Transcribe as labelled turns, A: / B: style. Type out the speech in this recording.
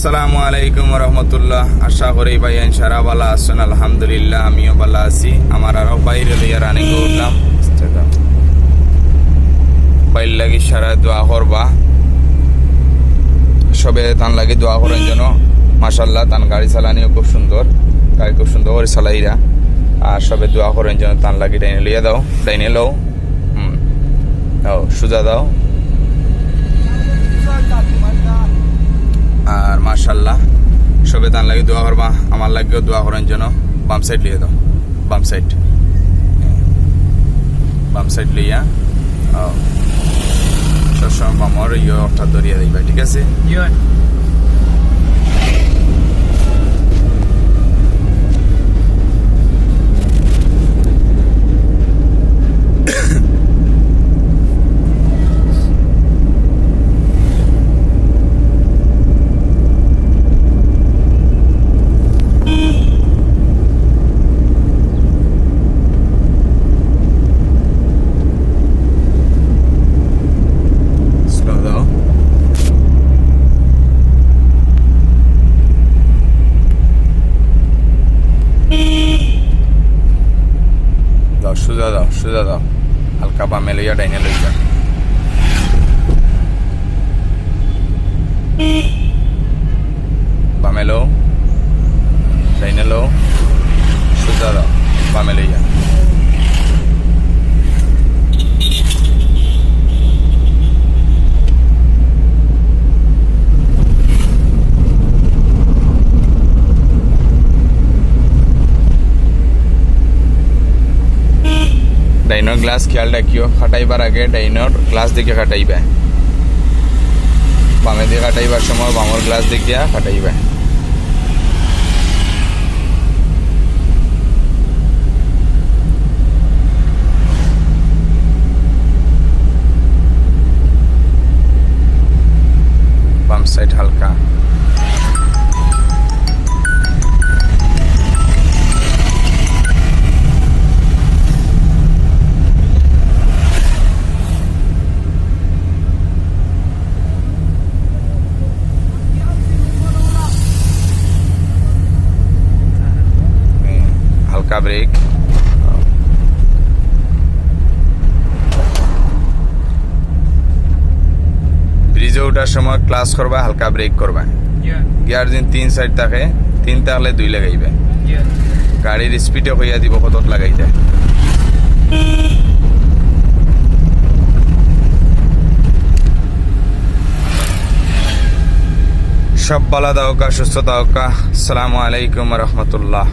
A: আসসালামু আলাইকুম রহমতুল্লাহ। আশা করি ভাই সারা ভালো আছেন। আলহামদুলিল্লাহ আমিও ভালো আছি। আমার আরো বাইরে লইয়া রানিং করলাম বাইর লাগি সারা দোয়া করবা, সবে তান লাগি দোয়া করেন যেন। মাশাল্লাহ তান গাড়ি চালানিও খুব সুন্দর, গাড়ি খুব সুন্দর করে চালাইরা। আর সবে দোয়া করেন যেন তান লাগি ডাইনে লইয়া দাও, ডাইনে লও, দাও সোজা দাও। আর মাশাল্লাহ সবে তান লাগে দোয়া করবা, আমার লাগেও দোয়া করেন যেন। বাম সাইড লিয়ে দাও, বাম সাইড, বাম সাইড লইয়া সবসময় বামর ইয়ে অর্থাৎ ধরিয়া দিবা, ঠিক আছে? সোজা দাও, সোজা দাও, হালকা বামে লইয়া ডাইনে লইয়া। বামে লো, ডাইনে লো, সোজা দাও, বামে লইয়া। ডাইনোর গ্লাস খেয়াল রাখিও, খাটাইবার আগে ডাইনোর গ্লাস দিকে খাটাইবা। বামে দিয়ে খাটাইবার সময় বামর গ্লাস দিকে খাটাইবা। বাম সাইড হালকা। হালকা ব্রেক। ব্রিজে ওঠার সময় ক্লাস করবা, হালকা ব্রেক করবা। গিয়ার দিন 3 সাইড থাকে, 3 থাকলে 2 লাগাইবে। গাড়ির স্পিডে হইয়া দিব কত লাগাই যায়। সব ভালো থাকা, সুস্থ থাকা। আসসালামু আলাইকুম রহমতুল্লাহ।